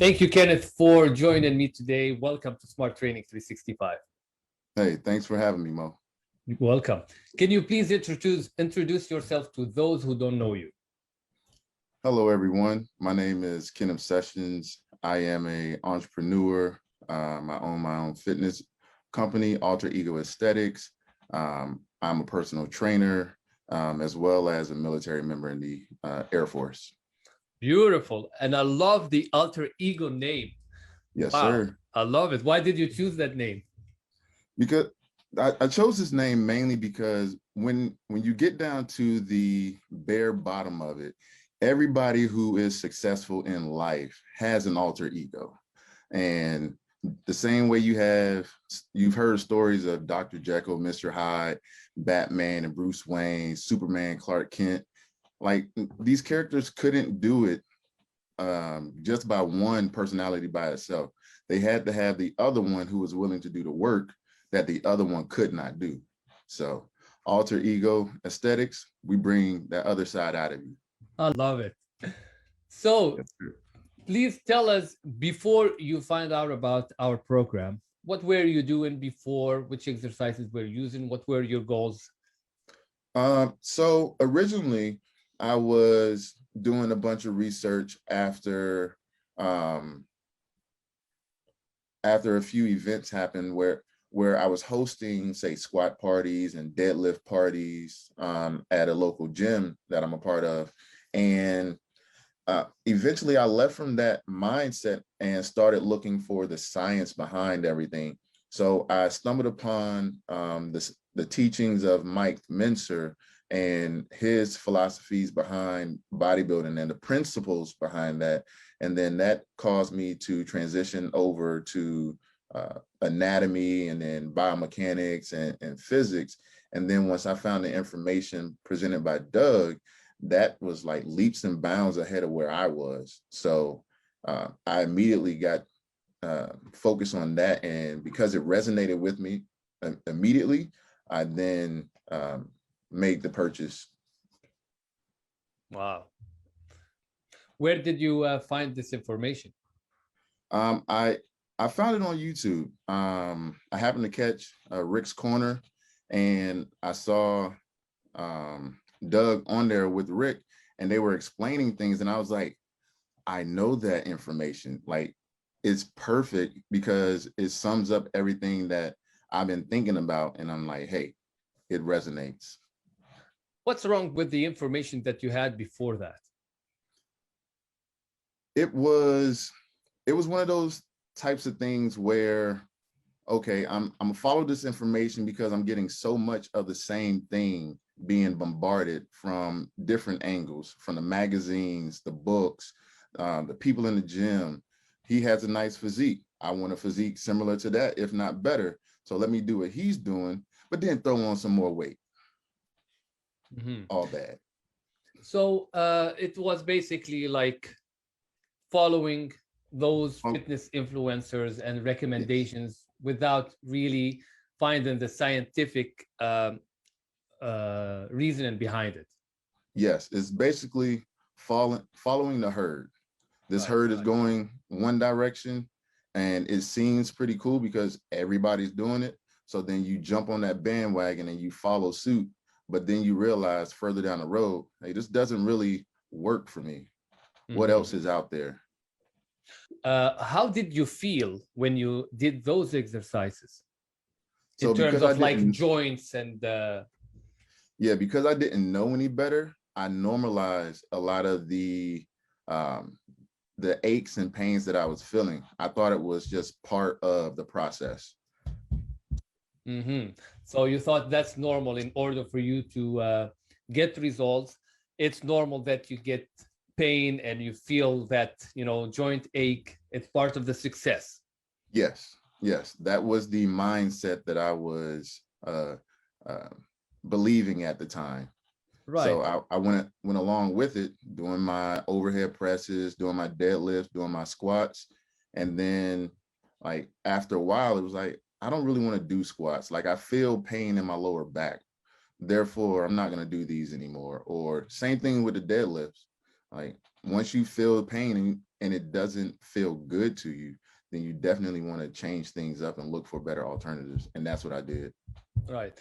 Thank you, Kenneth, for joining me today. Welcome to Smart Training 365. Hey, thanks for having me, Mo. Welcome. Can you please introduce yourself to those who don't know you? Hello, everyone. My name is Kenneth Sessions. I am an entrepreneur. I own my own fitness company, Alter Ego Aesthetics. I'm a personal trainer, as well as a military member in the Air Force. Beautiful. And I love the alter ego name. Yes, Wow. sir. I love it. Why did you choose that name? Because I chose this name mainly because when you get down to the bare bottom of it, everybody who is successful in life has an alter ego. And the same way you've heard stories of Dr. Jekyll, Mr. Hyde, Batman and Bruce Wayne, Superman, Clark Kent. Like, these characters couldn't do it just by one personality by itself. They had to have the other one who was willing to do the work that the other one could not do. So alter ego aesthetics, we bring that other side out of you. I love it. So Yes, sir. please tell us, before you find out about our program, what were you doing before? Which exercises were you using? What were your goals? So originally I was doing a bunch of research um, after a few events happened where I was hosting, say, squat parties and deadlift parties at a local gym that I'm a part of. And eventually I left from that mindset and started looking for the science behind everything. So I stumbled upon the teachings of Mike Mincer and his philosophies behind bodybuilding and the principles behind that. And then that caused me to transition over to anatomy and then biomechanics and physics. And then once I found the information presented by Doug, that was like leaps and bounds ahead of where I was. So I immediately got focused on that. And because it resonated with me immediately, I then made the purchase. Wow. Where did you find this information? Um, I I found it on YouTube. I happened to catch Rick's Corner, and I saw Doug on there with Rick, and they were explaining things, and I was like, I know that information. Like, it's perfect because it sums up everything that I've been thinking about, and I'm like, hey, it resonates. What's wrong with the information that you had before that? It was it was one of those types of things where, okay, I'm gonna follow this information because I'm getting so much of the same thing being bombarded from different angles, from the magazines, the books, the people in the gym. He has a nice physique. I want a physique similar to that, if not better. So let me do what he's doing, but then throw on some more weight. Mhm. All bad. So it was basically like following those Um, fitness influencers and yes, recommendations without really finding the scientific reasoning behind it. yes. It's basically following the herd. This Right. herd is going one direction, and it seems pretty cool because everybody's doing it. So then you jump on that bandwagon and you follow suit, but then you realize further down the road, hey, this doesn't really work for me. What Mhm. else is out there? How did you feel when you did those exercises in So terms because I of like didn't, joints and yeah, because I didn't know any better, I normalized a lot of um, the aches and pains that I was feeling. I thought it was just part of the process. Mhm. So you thought that's normal in order for you to get results. It's normal that you get pain and you feel that, joint ache. It's part of the success. Yes, yes, that was the mindset that I was uh, believing at the time. So Right. I went along with it, doing my overhead presses, doing my deadlifts, doing my squats, and then like after a while, it was like I don't really want to do squats. Like I feel pain in my lower back, therefore I'm not gonna do these anymore. Or same thing with the deadlifts. Like once you feel pain and it doesn't feel good to you, then you definitely want to change things up and look for better alternatives. And that's what I did. Right.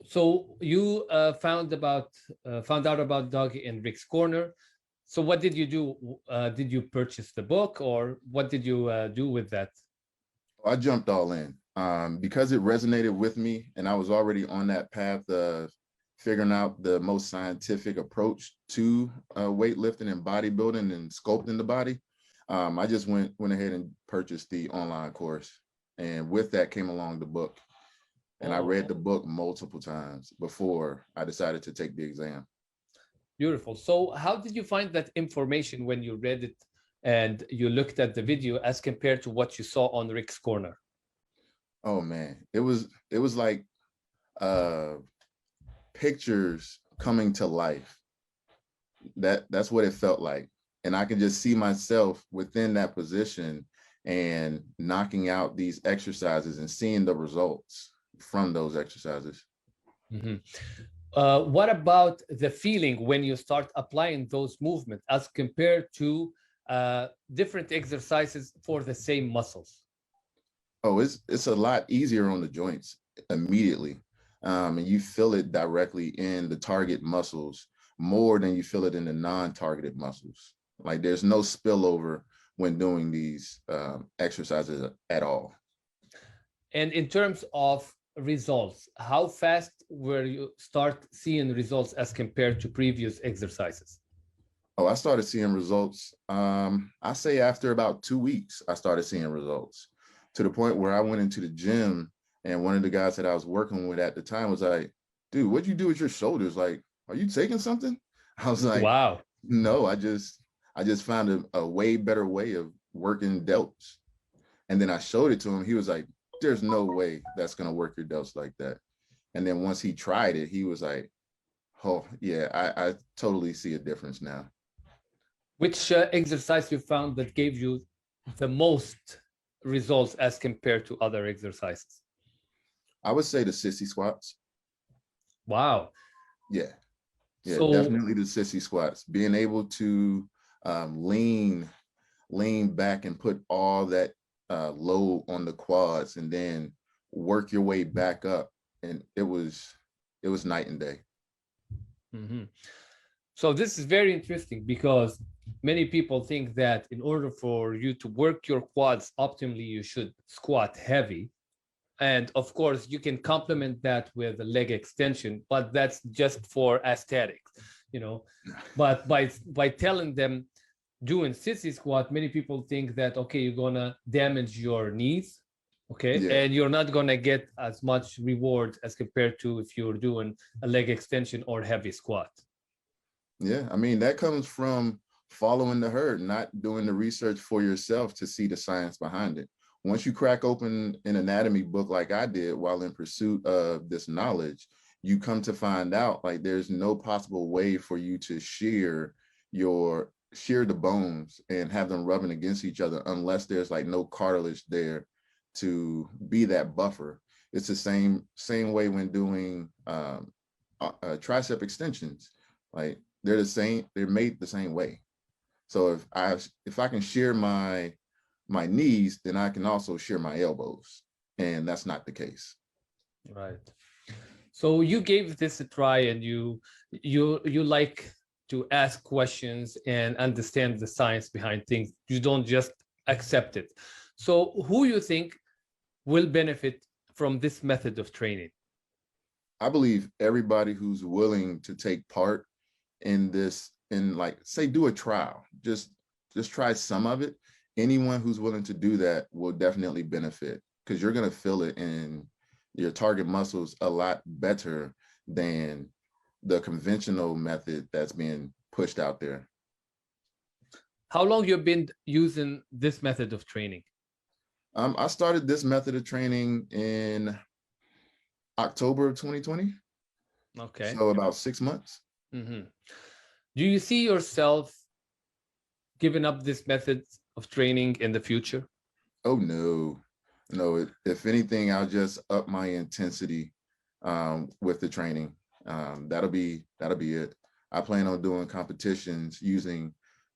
So you found out about Doug in Rick's Corner. So what did you do? Did you purchase the book, or what did you do with that? I jumped all in because it resonated with me, and I was already on that path of figuring out the most scientific approach to weightlifting and bodybuilding and sculpting the body. I just went ahead and purchased the online course, and with that came along the book. And I read the book multiple times before I decided to take the exam. Beautiful. So how did you find that information when you read it and you looked at the video as compared to what you saw on Rick's Corner? Oh man, it was like pictures coming to life. That's what it felt like. And I can just see myself within that position and knocking out these exercises and seeing the results from those exercises. Mm-hmm. What about the feeling when you start applying those movements as compared to different exercises for the same muscles? Oh, it's a lot easier on the joints immediately. And you feel it directly in the target muscles more than you feel it in the non-targeted muscles. Like there's no spillover when doing these exercises at all. And in terms of results, how fast were you start seeing results as compared to previous exercises? Oh, I started seeing results. I say after about 2 weeks, I started seeing results to the point where I went into the gym, and one of the guys that I was working with at the time was like, dude, what'd you do with your shoulders? Like, are you taking something? I was like, wow, no, I just found a way better way of working delts. And then I showed it to him. He was like, there's no way that's going to work your delts like that. And then once he tried it, he was like, oh yeah, I totally see a difference now. Which exercise you found that gave you the most results as compared to other exercises? I would say the sissy squats. Wow. Yeah, So definitely the sissy squats. Being able to lean back and put all that load on the quads, and then work your way back up, and it was night and day. mm-hmm. So this is very interesting because many people think that in order for you to work your quads optimally, you should squat heavy. And of course, you can complement that with a leg extension, but that's just for aesthetics, you know. But by telling them doing sissy squat, many people think that, okay, you're gonna damage your knees, okay, Yeah, and you're not gonna get as much reward as compared to if you're doing a leg extension or heavy squat. yeah. I mean, that comes from following the herd, not doing the research for yourself to see the science behind it. Once you crack open an anatomy book like I did while in pursuit of this knowledge, you come to find out like there's no possible way for you to shear the bones and have them rubbing against each other unless there's like no cartilage there to be that buffer. It's the same way when doing tricep extensions. Like they're the same, they're made the same way. So if I can shear my knees, then I can also shear my elbows, and that's not the case. Right. So you gave this a try, and you like to ask questions and understand the science behind things. You don't just accept it. So who you think will benefit from this method of training? I believe everybody who's willing to take part in this, and like say do a trial, just try some of it. Anyone who's willing to do that will definitely benefit, because you're going to feel it in your target muscles a lot better than the conventional method that's being pushed out there. How long you've been using this method of training? I started this method of training in October of 2020. Okay. So about 6 months. Mm-hmm. Do you see yourself giving up this method of training in the future? Oh, no. If anything, I'll just up my intensity with the training. That'll be it. I plan on doing competitions using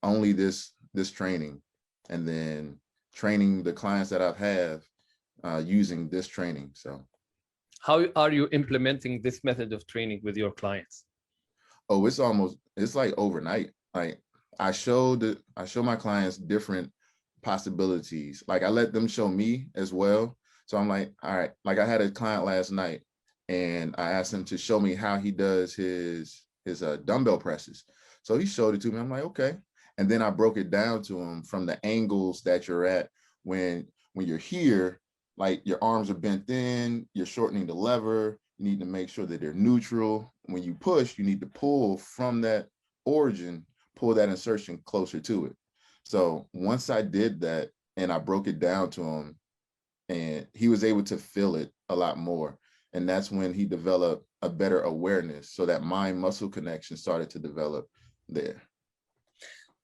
only this this training, and then training the clients that I've had using this training. So how are you implementing this method of training with your clients? oh, it's like overnight. Like I show my clients different possibilities. Like I let them show me as well. So I'm like, all right, like I had a client last night and I asked him to show me how he does his dumbbell presses. So he showed it to me. I'm like, okay. And then I broke it down to him from the angles that you're at when you're here, like your arms are bent in, you're shortening the lever. You need to make sure that they're neutral. When you push, you need to pull from that origin, pull that insertion closer to it. So once I did that and I broke it down to him, and he was able to feel it a lot more. And that's when he developed a better awareness. So that mind muscle connection started to develop there.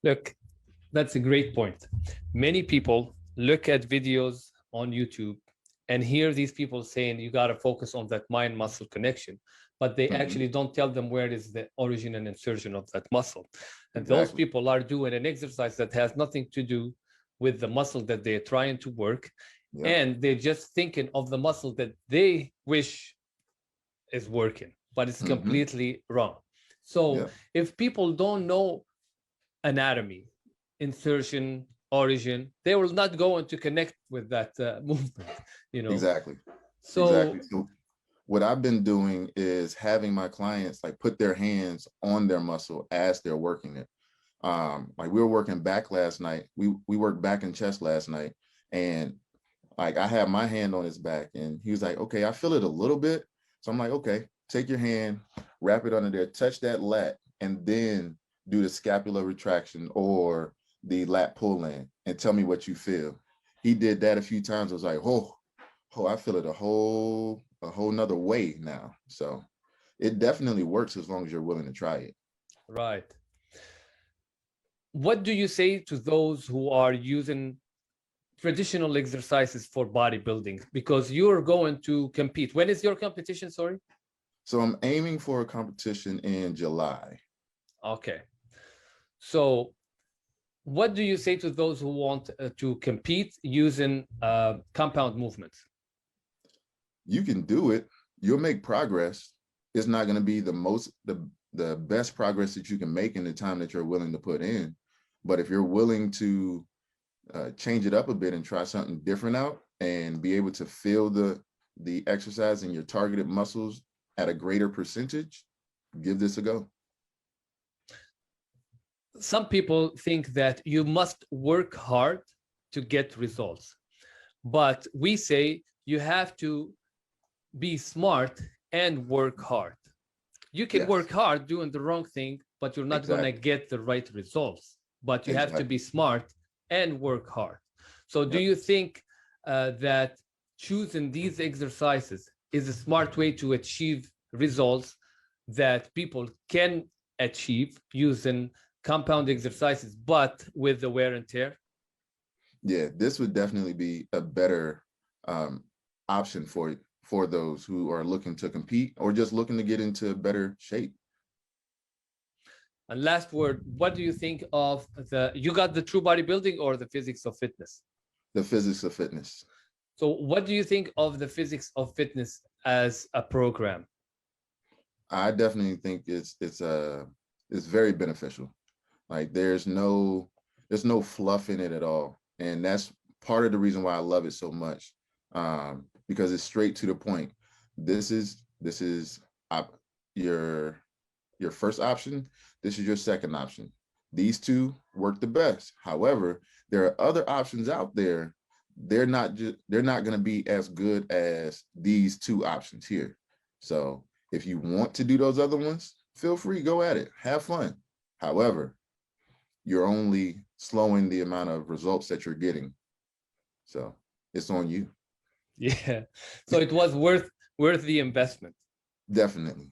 Look, that's a great point. Many people look at videos on YouTube and hear these people saying you got to focus on that mind muscle connection, but they actually don't tell them where is the origin and insertion of that muscle. And those people are doing an exercise that has nothing to do with the muscle that they're trying to work. Yep. And they're just thinking of the muscle that they wish is working, but it's completely wrong. So if people don't know anatomy, insertion, origin, they will not go on to connect with that movement, you know. Exactly. So what I've been doing is having my clients like put their hands on their muscle as they're working it. Like we were working back last night. We worked back and chest last night, and like I had my hand on his back and he was like, okay, I feel it a little bit. So I'm like, okay, take your hand, wrap it under there, touch that lat, and then do the scapular retraction or the lat pull in and tell me what you feel. He did that a few times. I was like, oh, I feel it a whole nother way now. So it definitely works as long as you're willing to try it. Right. What do you say to those who are using traditional exercises for bodybuilding, because you're going to compete? When is your competition? Sorry. So I'm aiming for a competition in July. Okay. So what do you say to those who want to compete using compound movements? You can do it. You'll make progress. It's not going to be the best progress that you can make in the time that you're willing to put in. But if you're willing to change it up a bit and try something different out and be able to feel the exercise in your targeted muscles at a greater percentage, give this a go. Some people think that you must work hard to get results, but we say you have to be smart and work hard. You can work hard doing the wrong thing, but you're not going to get the right results. But you have to be smart and work hard. So do you think that choosing these exercises is a smart way to achieve results that people can achieve using compound exercises, but with the wear and tear? Yeah, this would definitely be a better option for those who are looking to compete or just looking to get into better shape. And last word, what do you think of you got the True Bodybuilding or the Physics of Fitness? The Physics of Fitness. So what do you think of the Physics of Fitness as a program? I definitely think it's very beneficial. Like there's no fluff in it at all. And that's part of the reason why I love it so much. Because it's straight to the point. This is your first option. This is your second option. These two work the best. However, there are other options out there. They're not going to be as good as these two options here. So if you want to do those other ones, feel free, go at it, have fun. However, you're only slowing the amount of results that you're getting. So it's on you. Yeah. So it was worth the investment. Definitely.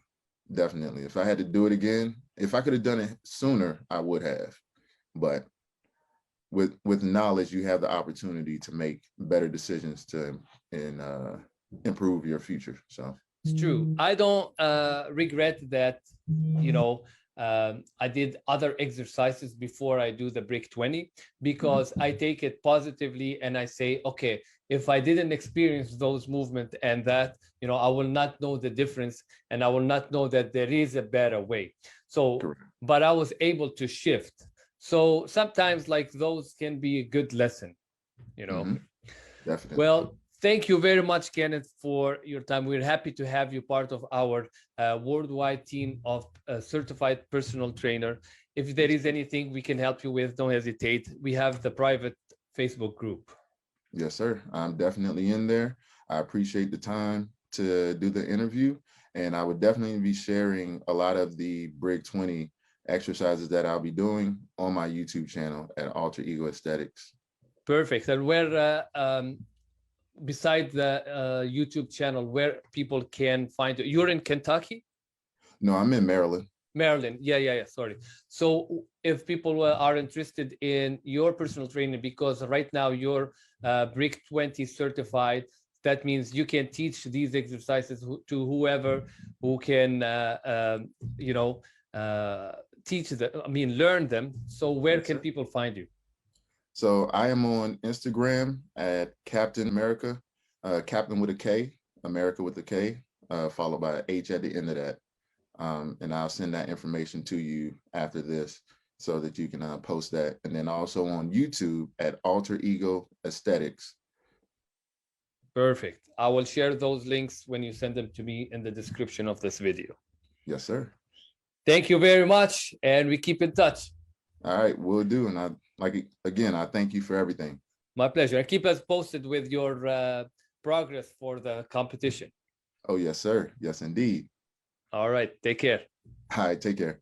If I had to do it again, if I could have done it sooner, I would have. But with knowledge, you have the opportunity to make better decisions and improve your future. So it's true. I don't regret that, I did other exercises before I do the Brick 20, because I take it positively and I say, okay, if I didn't experience those movements and that, I will not know the difference, and I will not know that there is a better way. So, Correct. but I was able to shift. So sometimes like those can be a good lesson, Definitely. Well, thank you very much, Kenneth, for your time. We're happy to have you part of our worldwide team of certified personal trainer. If there is anything we can help you with, don't hesitate. We have the private Facebook group. Yes, sir. I'm definitely in there. I appreciate the time to do the interview, and I would definitely be sharing a lot of the Brig 20 exercises that I'll be doing on my YouTube channel at Alter Ego Aesthetics. Perfect. And where, besides the YouTube channel, where people can find you? You're in Kentucky? No, I'm in Maryland. Maryland. Yeah. Sorry. So if people are interested in your personal training, because right now you're Brick 20 certified, that means you can teach these exercises to whoever who can, teach them, learn them. So where can people find you? So I am on Instagram at Captain America, Captain with a K, America with a K, followed by an H at the end of that. And I'll send that information to you after this so that you can post that. And then also on YouTube at Alter Ego Aesthetics. Perfect. I will share those links when you send them to me in the description of this video. Yes, sir. Thank you very much, and we keep in touch. All right, will do. And I thank you for everything. My pleasure. And keep us posted with your progress for the competition. Oh, yes, sir. Yes, indeed. All right. Take care. All right, take care.